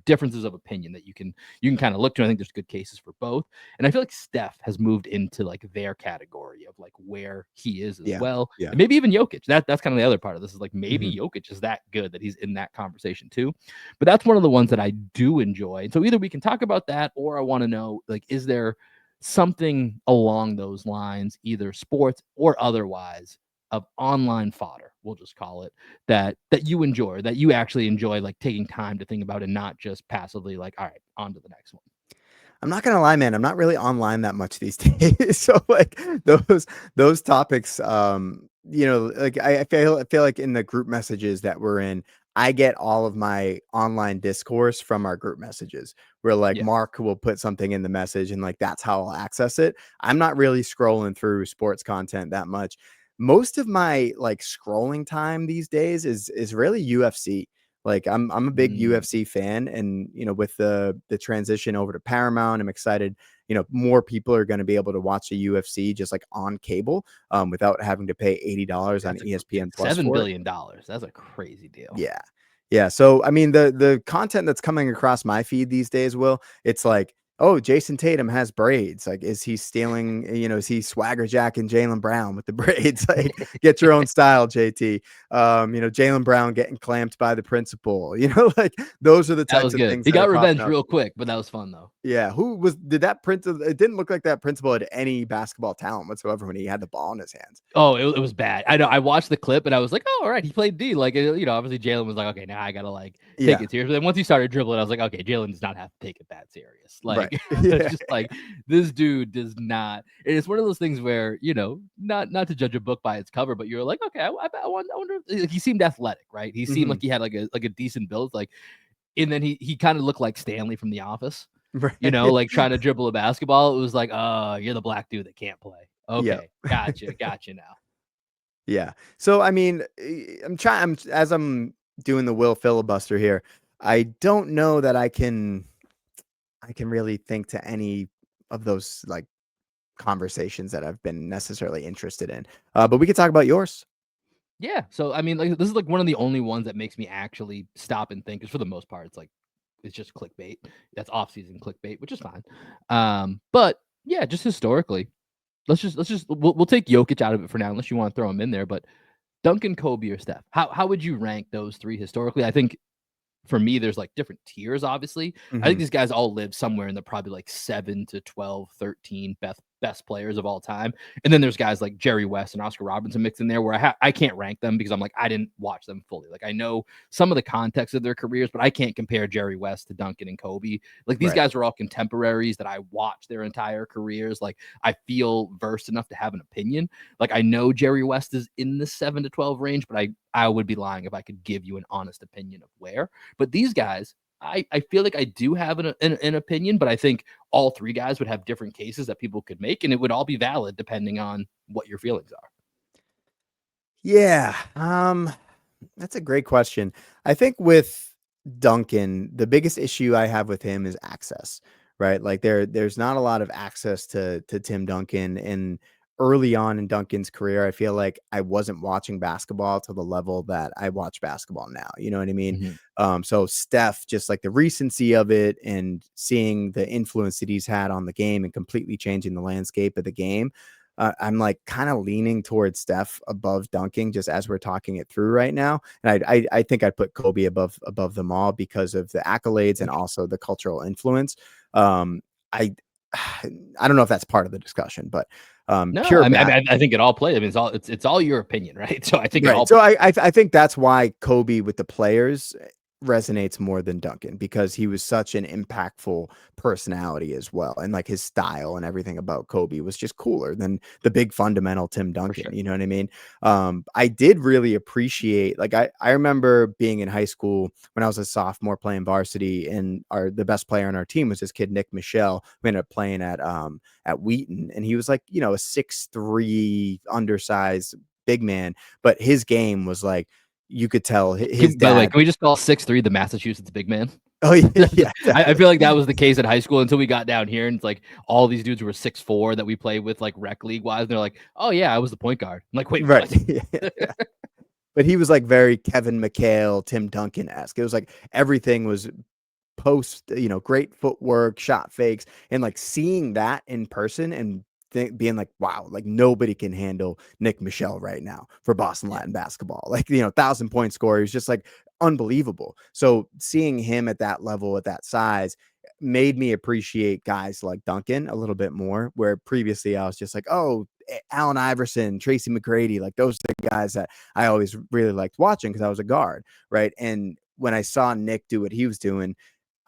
differences of opinion that you can kind of look to. I think there's good cases for both, and I feel like Steph has moved into like their category of like where he is as well, and maybe even Jokic. That's kind of the other part of this is like maybe Jokic is that good that he's in that conversation too. But that's one of the ones that I do enjoy, and so either we can talk about that, or I want to know like, is there something along those lines, either sports or otherwise, of online fodder, we'll just call it, that you enjoy, that you actually enjoy like taking time to think about and not just passively like, all right, on to the next one? I'm not gonna lie, man. I'm not really online that much these days. So like those topics, like I feel like in the group messages that we're in, I get all of my online discourse from our group messages where like Yeah. Mark will put something in the message and like that's how I'll access it. I'm not really scrolling through sports content that much. Most of my like scrolling time these days is really UFC. Like I'm a big Mm, UFC fan, and with the transition over to Paramount, I'm excited. More people are going to be able to watch the UFC just like on cable, without having to pay $80 on that's ESPN Plus $7 for it. billion. That's a crazy deal. Yeah. Yeah. So I mean the content that's coming across my feed these days, it's like, oh, Jason Tatum has braids. Like, is he stealing, is he swagger jacking Jaylen Brown with the braids? Like, get your own style, JT. Jaylen Brown getting clamped by the principal, like those are the That types was of good. things He that are got popping revenge up. real quick, but that was fun though. Yeah, did that principal? It didn't look like that principal had any basketball talent whatsoever when he had the ball in his hands. Oh, it was bad. I know. I watched the clip and I was like, oh, all right, he played D. Like, obviously Jalen was like, okay, now I gotta like take Yeah, it serious. But then once he started dribbling, I was like, okay, Jalen does not have to take it that serious. right. Like, it's Yeah, just like this dude does not. And it's one of those things where not to judge a book by its cover, but you're like, okay, I wonder. Like, he seemed athletic, right? He seemed hmm like he had like a decent build, like, and then he kind of looked like Stanley from The Office. right. Like trying to dribble a basketball. It was like, you're the black dude that can't play. Yeah. Okay, gotcha now. Yeah. So I mean, as I'm doing the Will filibuster here, I don't know that I can really think to any of those like conversations that I've been necessarily interested in. But we could talk about yours. Yeah. So I mean, like this is like one of the only ones that makes me actually stop and think. Because for the most part, it's just clickbait. That's off-season clickbait, which is fine. But yeah, just historically, we'll take Jokic out of it for now, unless you want to throw him in there. But Duncan, Kobe, or Steph, how would you rank those three historically? I think for me, there's like different tiers, obviously. I think hmm these guys all live somewhere in the probably like 7 to 12, 13 best players of all time. And then there's guys like Jerry West and Oscar Robertson mixed in there where I can't rank them because I'm like, I didn't watch them fully. Like, I know some of the context of their careers, but I can't compare Jerry West to Duncan and Kobe. Like, these Right. guys are all contemporaries that I watched their entire careers. Like, I feel versed enough to have an opinion. Like, I know Jerry West is in the 7 to 12 range, but I would be lying if I could give you an honest opinion of where. But these guys, I feel like I do have an opinion, but I think all three guys would have different cases that people could make, and it would all be valid depending on what your feelings are. Yeah. That's a great question. I think with Duncan, the biggest issue I have with him is access, right? Like there's not a lot of access to Tim Duncan. And early on in Duncan's career, I feel like I wasn't watching basketball to the level that I watch basketball now. You know what I mean? Mhm. So Steph, just like the recency of it and seeing the influence that he's had on the game and completely changing the landscape of the game, I'm like kind of leaning towards Steph above Duncan just as we're talking it through right now. And I think I'd put Kobe above them all because of the accolades and Okay. also the cultural influence. I I don't know if that's part of the discussion, but No, pure I think it all plays. I mean, it's all your opinion, right? So I think it right. all So plays. I think that's why Kobe with the players resonates more than Duncan because he was such an impactful personality as well. And like his style and everything about Kobe was just cooler than the big fundamental Tim For Duncan. sure. You know what I mean? I did really appreciate like I remember being in high school when I was a sophomore playing varsity and the best player on our team was this kid, Nick Michelle, who ended up playing at Wheaton. And he was like, a 6'3" undersized big man, but his game was like you could tell his By the way, dad. can we just call 6'3" the Massachusetts big man? Oh yeah, yeah, I exactly. feel like that was the case in high school until we got down here, and it's like all these dudes were 6'4" that we play with like rec league wise. And they're like, "Oh yeah, I was the point guard." I'm like, "Wait, Right. what?" Yeah. But he was like very Kevin McHale, Tim Duncan esque. It was like everything was post, great footwork, shot fakes, and like seeing that in person and being like, wow, like nobody can handle Nick Michelle right now for Boston Yeah, Latin basketball. Like, 1,000-point scorer. He was just like unbelievable. So seeing him at that level, at that size, made me appreciate guys like Duncan a little bit more, where previously I was just like, oh, Allen Iverson, Tracy McGrady, like those are the guys that I always really liked watching because I was a guard, right? And when I saw Nick do what he was doing,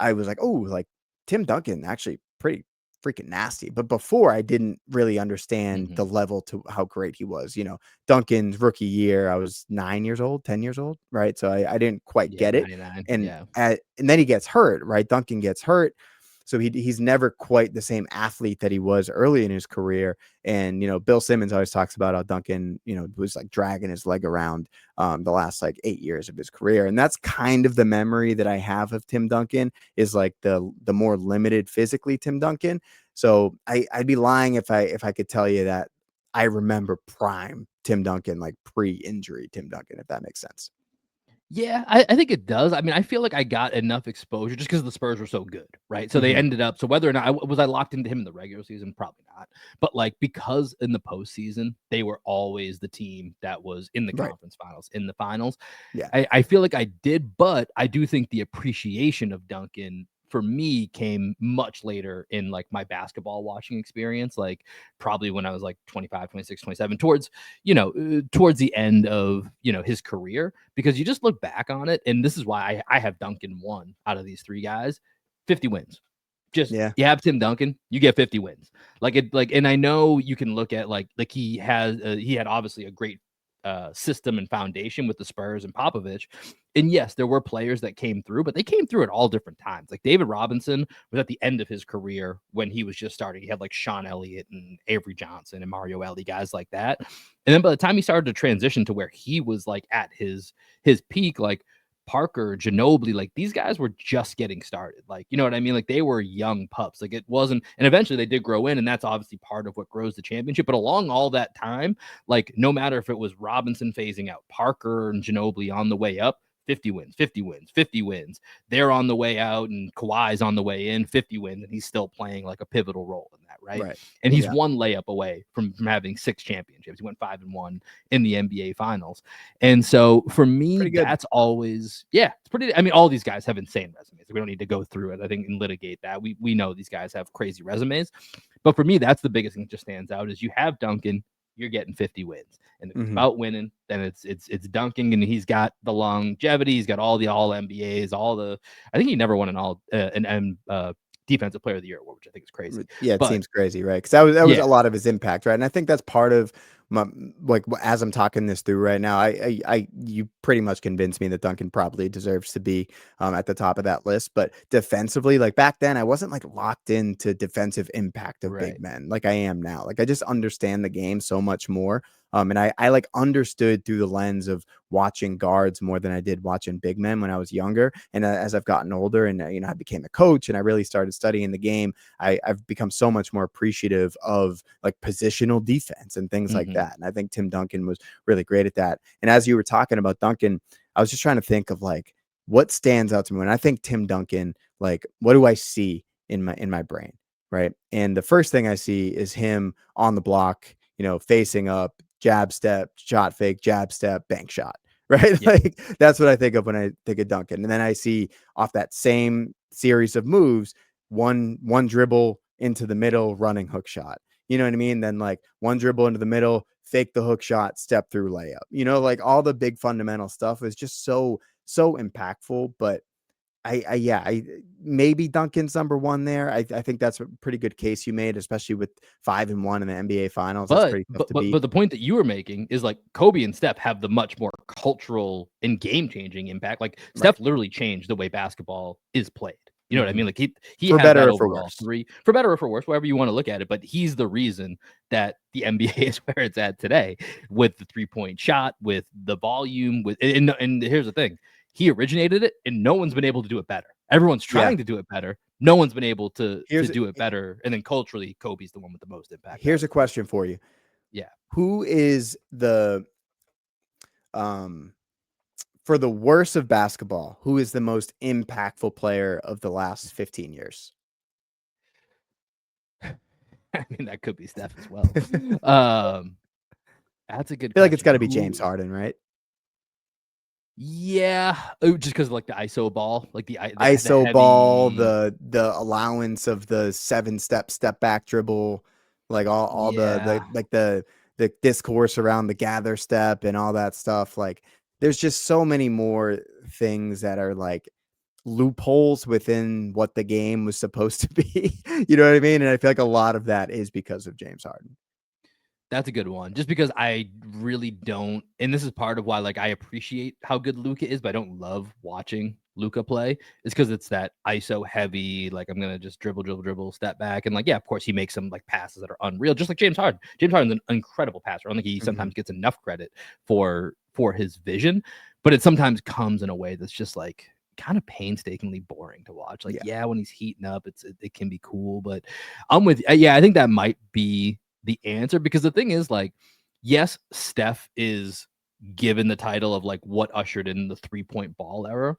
I was like, oh, like Tim Duncan actually pretty freaking nasty. But before, I didn't really understand the level to how great he was. Duncan's rookie year, I was 9 years old, 10 years old, right? So I didn't quite Yeah, get it. 99. And Yeah. and then he gets hurt, right? Duncan gets hurt. So he's never quite the same athlete that he was early in his career. And, Bill Simmons always talks about how Duncan, was like dragging his leg around the last like 8 years of his career. And that's kind of the memory that I have of Tim Duncan, is like the more limited physically Tim Duncan. So I'd be lying if I could tell you that I remember prime Tim Duncan, like pre-injury Tim Duncan, if that makes sense. Yeah, I think it does. I mean, I feel like I got enough exposure just because the Spurs were so good, right? So they ended up. So whether or not I locked into him in the regular season, probably not. But like because in the postseason they were always the team that was in the conference finals, in the finals. Yeah, I feel like I did, but I do think the appreciation of Duncan for me came much later in like my basketball watching experience, like probably when I was like 25, 26, 27, towards the end of his career, because you just look back on it, and this is why I have Duncan one out of these three guys. 50 wins. Just you have Tim Duncan, you get 50 wins. And I know you can look at like he had obviously a great system and foundation with the Spurs and Popovich. And yes, there were players that came through, but they came through at all different times. Like David Robinson was at the end of his career when he was just starting. He had like Sean Elliott and Avery Johnson and Mario Elie, guys like that. And then by the time he started to transition to where he was like at his peak, like Parker, Ginobili, like these guys were just getting started. Like, you know what I mean? Like they were young pups. Like it wasn't, and eventually they did grow in, and that's obviously part of what grows the championship. But along all that time, like no matter if it was Robinson phasing out, Parker and Ginobili on the way up, 50 wins, 50 wins, 50 wins. They're on the way out, and Kawhi's on the way in, 50 wins, and he's still playing like a pivotal role in that, right? And he's one layup away from having 6 championships. He went 5-1 in the NBA Finals. And so for me, that's always, it's pretty. I mean, all these guys have insane resumes. We don't need to go through it, I think, and litigate that. We know these guys have crazy resumes. But for me, that's the biggest thing that just stands out is you have Duncan, you're getting 50 wins. And if it's about winning, then it's Duncan, and he's got the longevity, he's got all the all NBAs, I think he never won an defensive player of the year award, which I think is crazy. Yeah, it seems crazy, right? Because that was a lot of his impact, right? And I think that's part of my, like, as I'm talking this through right now, you pretty much convinced me that Duncan probably deserves to be at the top of that list. But defensively, like back then, I wasn't like locked into defensive impact of big men like I am now. Like I just understand the game so much more. And I like understood through the lens of watching guards more than I did watching big men when I was younger. And as I've gotten older and, I became a coach and I really started studying the game, I've become so much more appreciative of like positional defense and things like that. And I think Tim Duncan was really great at that. And as you were talking about Duncan, I was just trying to think of like what stands out to me when I think Tim Duncan, like what do I see in my brain? Right. And the first thing I see is him on the block, facing up, jab step, shot fake, jab step, bank shot, right? Like that's what I think of when I think of Duncan. And then I see off that same series of moves, one dribble into the middle, running hook shot. You know what I mean? Then like one dribble into the middle, fake the hook shot, step through layup. Like all the big fundamental stuff is just so impactful. But I maybe Duncan's number one there. I think that's a pretty good case you made, especially with 5-1 in the NBA Finals. That's pretty tough to beat. But the point that you were making is like Kobe and Steph have the much more cultural and game changing impact. Like Steph literally changed the way basketball is played. You know what I mean? Like he for had better that or for overall worse. for better or for worse, whatever you want to look at it. But he's the reason that the NBA is where it's at today, with the 3-point shot, with the volume, with and here's the thing. He originated it, and no one's been able to do it better. Everyone's trying to do it better. No one's been able to do it better. And then culturally, Kobe's the one with the most impact. Here's a question for you. Yeah. Who is the for the worst of basketball, who is the most impactful player of the last 15 years? I mean, that could be Steph as well. That's a good question. I feel like it's got to be James Harden, right? Yeah, just because like the ISO ball, like the ISO heavy ball, the allowance of the 7-step step back dribble, like all the discourse around the gather step and all that stuff. Like there's just so many more things that are like loopholes within what the game was supposed to be. You know what I mean? And I feel like a lot of that is because of James Harden. That's a good one. Just because I really don't, and this is part of why like I appreciate how good Luka is, but I don't love watching Luka play. It's because it's that ISO heavy, like I'm gonna just dribble, step back, and like yeah, of course he makes some like passes that are unreal, just like James Harden. James Harden's an incredible passer. I don't think he sometimes gets enough credit for his vision, but it sometimes comes in a way that's just like kind of painstakingly boring to watch. Like yeah, when he's heating up, it can be cool, but I'm with yeah, I think that might be the answer, because the thing is like yes, Steph is given the title of like what ushered in the 3-point ball era,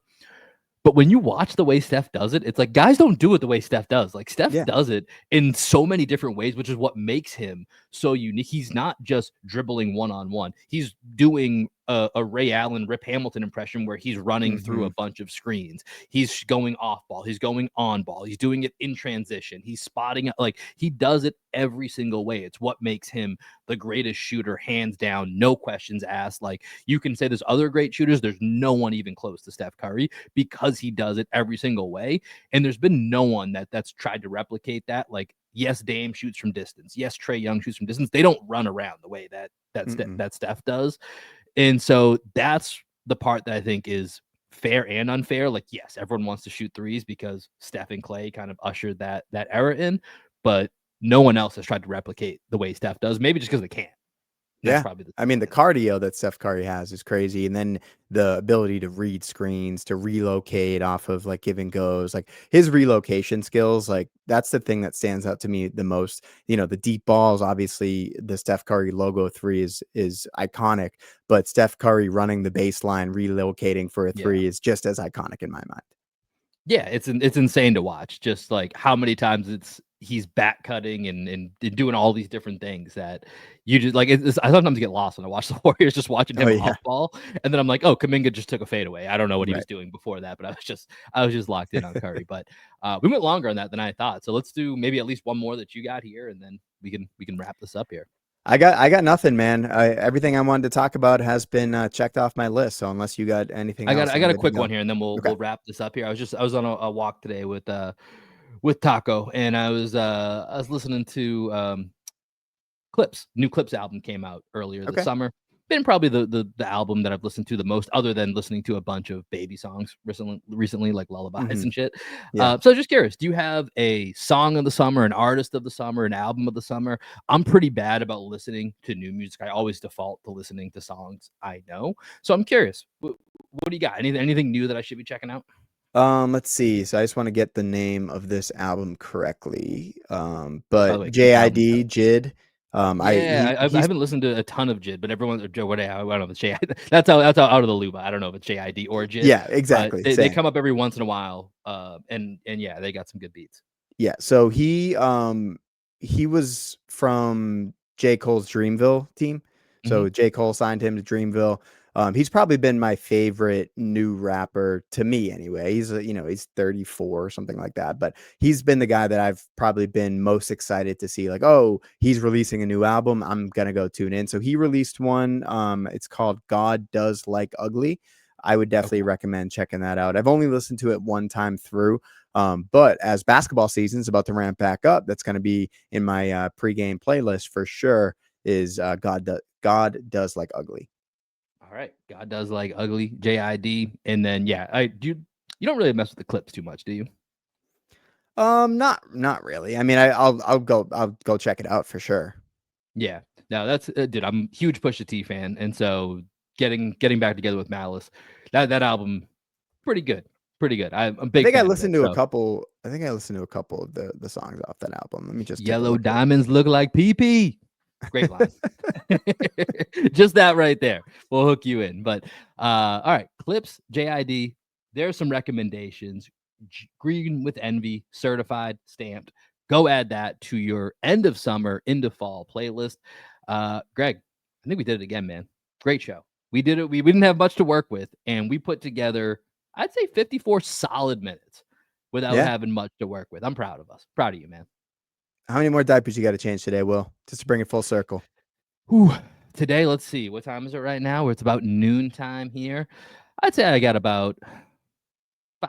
but when you watch the way Steph does it, it's like guys don't do it the way Steph does. Like Steph does it in so many different ways, which is what makes him so unique. He's not just dribbling one-on-one. He's doing a Ray Allen, Rip Hamilton impression where he's running through a bunch of screens. He's going off ball. He's going on ball. He's doing it in transition. He's spotting it. Like he does it every single way. It's what makes him the greatest shooter, hands down, no questions asked. Like you can say there's other great shooters. There's no one even close to Steph Curry because he does it every single way. And there's been no one that's tried to replicate that. Like, yes, Dame shoots from distance. Yes, Trae Young shoots from distance. They don't run around the way that Steph does. And so that's the part that I think is fair and unfair. Like, yes, everyone wants to shoot threes because Steph and Clay kind of ushered that era in, but no one else has tried to replicate the way Steph does, maybe just because they can't. Yeah, I mean, the cardio that Steph Curry has is crazy, and then the ability to read screens, to relocate off of like give and goes, like his relocation skills, like that's the thing that stands out to me the most. You know, the deep balls, obviously, the Steph Curry logo three is iconic, but Steph Curry running the baseline, relocating for a three is just as iconic in my mind. Yeah, it's insane to watch. Just like how many times he's back cutting and doing all these different things that you just like. I sometimes get lost when I watch the Warriors, just watching him off ball, and then I'm like, oh, Kuminga just took a fadeaway. I don't know what he was doing before that, but I was just locked in on Curry. But we went longer on that than I thought. So let's do maybe at least one more that you got here, and then we can wrap this up here. I got nothing, man. Everything I wanted to talk about has been checked off my list. So unless you got anything else, I got a quick one here, and then we'll wrap this up here. I was on a walk today with Taco, and I was listening to Clipse. New Clipse album came out earlier this summer. Been probably the album that I've listened to the most, other than listening to a bunch of baby songs recently like lullabies and shit. So just curious, do you have a song of the summer, an artist of the summer, an album of the summer? I'm pretty bad about listening to new music. I always default to listening to songs I know. So I'm curious, what do you got? Anything new that I should be checking out? Let's see. So I just want to get the name of this album correctly. But way, JID JID. I haven't listened to a ton of JID, but everyone's I don't know if it's JID. That's how out of the loop. I don't know if it's JID or JID. Yeah, exactly. They come up every once in a while. And yeah, they got some good beats. Yeah. So he was from J. Cole's Dreamville team. So J. Cole signed him to Dreamville. He's probably been my favorite new rapper to me anyway. He's he's 34 or something like that, but he's been the guy that I've probably been most excited to see, like, oh, he's releasing a new album. I'm going to go tune in. So he released one. It's called God Does Like Ugly. I would definitely recommend checking that out. I've only listened to it one time through. But as basketball season is about to ramp back up, that's going to be in my pregame playlist for sure. Is God Does Like Ugly. All right, God Does Like Ugly, JID, and then you don't really mess with the Clips too much, do you? Not really. I mean, I'll go check it out for sure. Yeah, no, that's dude. I'm a huge Pusha T fan, and so getting back together with Malice, that album, pretty good. I'm a big. I think I listened to a couple. I think I listened to a couple of the songs off that album. Let me just Yellow Diamonds Look Like PP. Great line. Just that right there will hook you in. But all right, Clips, JID. There's some recommendations. Green with Envy, certified, stamped. Go add that to your end of summer into fall playlist. Greg, I think we did it again, man. Great show. We did it. We didn't have much to work with, and we put together, I'd say, 54 solid minutes without having much to work with. I'm proud of us. Proud of you, man. How many more diapers you got to change today, Will? Just to bring it full circle. Today, let's see. What time is it right now? It's about noon time here. I'd say I got about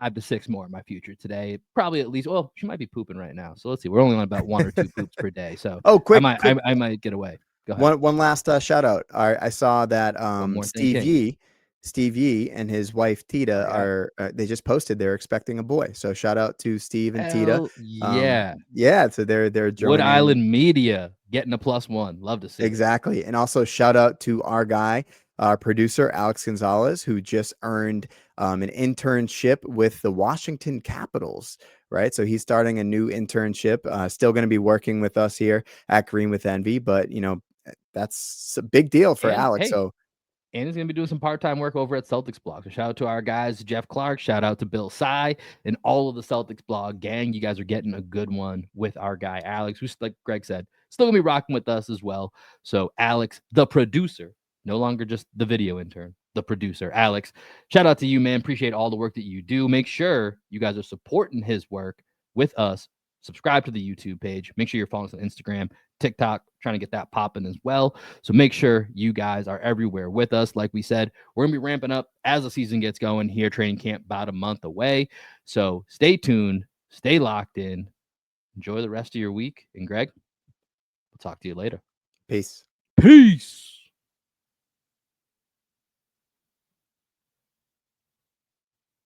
5 to 6 more in my future today. Probably at least. Well, she might be pooping right now. So let's see. We're only on about 1 or 2 poops per day. So Oh, quick, I might get away. Go ahead. One last shout out. I saw that One more thing, Steve Yee and his wife Tita Oh, yeah. are they just posted they're expecting a boy. So shout out to Steve and Tita. Hell yeah. Yeah, so they're Wood joining Island Media getting a +1. Love to see it. exactly. And also shout out to our guy, our producer Alex Gonzalez, who just earned an internship with the Washington Capitals. Right, so he's starting a new internship. Still going to be working with us here at Green with Envy, but you know that's a big deal for And, Alex. hey, So and he's going to be doing some part-time work over at Celtics blog. So shout out to our guys, Jeff Clark, shout out to Bill Sy and all of the Celtics blog gang. You guys are getting a good one with our guy, Alex, who's, like Greg said, still going to be rocking with us as well. So Alex, the producer, no longer just the video intern, the producer, Alex, shout out to you, man. Appreciate all the work that you do. Make sure you guys are supporting his work with us. Subscribe to the YouTube page. Make sure you're following us on Instagram, TikTok, trying to get that popping as well. So make sure you guys are everywhere with us. Like we said, we're going to be ramping up as the season gets going here. Training camp about a month away. So stay tuned, stay locked in, enjoy the rest of your week. And Greg, we'll talk to you later. peace. Peace.